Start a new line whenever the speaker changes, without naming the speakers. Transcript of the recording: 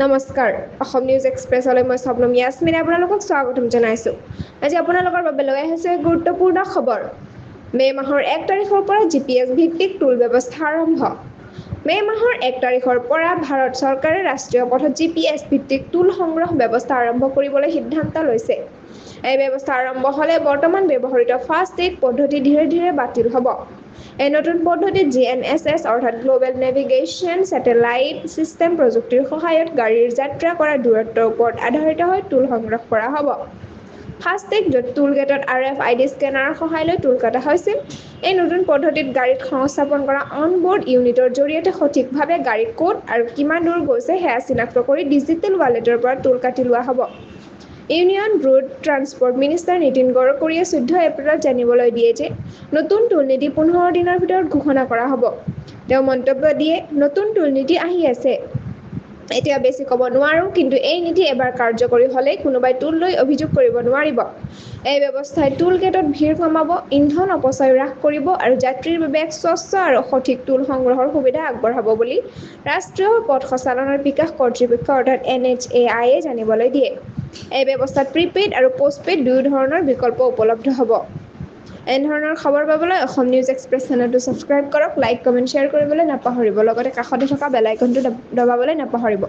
নমস্কাৰ অসম নিউজ এক্সপ্ৰেছলৈ মই স্বপ্নম ইয়াছমিনে আপোনালোকক স্বাগতম জনাইছোঁ। আজি আপোনালোকৰ বাবে লৈ আহিছে গুৰুত্বপূৰ্ণ খবৰ। মে' মাহৰ 1 তাৰিখৰ পৰা GPS ভিত্তিক টোল ব্যৱস্থা আৰম্ভ। মে' মাহৰ 1 তাৰিখৰ পৰা ভাৰত চৰকাৰে ৰাষ্ট্ৰীয় পথত GPS ভিত্তিক টোল সংগ্ৰহ ব্যৱস্থা আৰম্ভ কৰিবলৈ সিদ্ধান্ত লৈছে। এই ব্যৱস্থা আৰম্ভ হ'লে বৰ্তমান ব্যৱহৃত ফাষ্ট-টেগ পদ্ধতি ধীৰে ধীৰে বাতিল হ'ব। এই নতুন পদ্ধতিত GNSS অৰ্থাৎ গ্ল'বেল নেভিগেশ্যন ছেটেলাইট ছিষ্টেম প্ৰযুক্তিৰ সহায়ত গাড়ীৰ যাত্ৰা কৰা দূৰত্বৰ ওপৰত আধাৰিত হৈ টোল সংগ্ৰহ কৰা হ'ব। ফাষ্ট-টেগ টোল গেটত RFID স্কেনাৰৰ সহায় লৈ টোল কটা হৈছিল। এই নতুন পদ্ধতিত গাড়ীত সংস্থাপন কৰা অন-বৰ্ড ইউনিটৰ জৰিয়তে সঠিকভাৱে গাড়ী ক'ত আৰু কিমান দূৰ গৈছে সেয়া চিনাক্ত কৰি ডিজিটেল ৱালেটৰ পৰা টোল কাটি লোৱা হ'ব। Union road transport minister Nitin গডকৰীয়ে 14 এপ্ৰিলত জানিবলৈ দিয়ে যে নতুন টোল নীতি 15 দিনৰ ভিতৰত ঘোষণা কৰা হ'ব। তেওঁ মন্তব্য দিয়ে, নতুন টোল নীতি আহি আছে। এতিয়া বেছি ক'ব নোৱাৰো, কিন্তু এই নীতি এবাৰ কাৰ্যকৰী হ'লেই কোনোবাই টোল লৈ অভিযোগ কৰিব নোৱাৰিব। এই ব্যৱস্থাই টোল গেটত ভিৰ কমাব, ইন্ধন অপচয় হ্ৰাস কৰিব আৰু যাত্ৰীৰ বাবে এক স্বচ্ছ আৰু সঠিক টোল সংগ্ৰহৰ সুবিধা আগবঢ়াব বুলি ৰাষ্ট্ৰীয় পথ সঞ্চালনৰ বিকাশ কৰ্তৃপক্ষ অৰ্থাৎ NHAI য়ে জানিবলৈ দিয়ে। এই ব্যৱস্থাত প্ৰিপেইড আৰু পোষ্টপেইড দুয়ো ধৰণৰ বিকল্প উপলব্ধ হ'ব। এনে ধৰণৰ খবৰ পাবলৈ অসম নিউজ এক্সপ্ৰেছ চেনেলটো ছাবস্ক্ৰাইব কৰক, লাইক, কমেণ্ট, শ্বেয়াৰ কৰিবলৈ নাপাহৰিব। লগতে কাষতে থকা বেল আইকনটো দবাবলৈ নাপাহৰিব।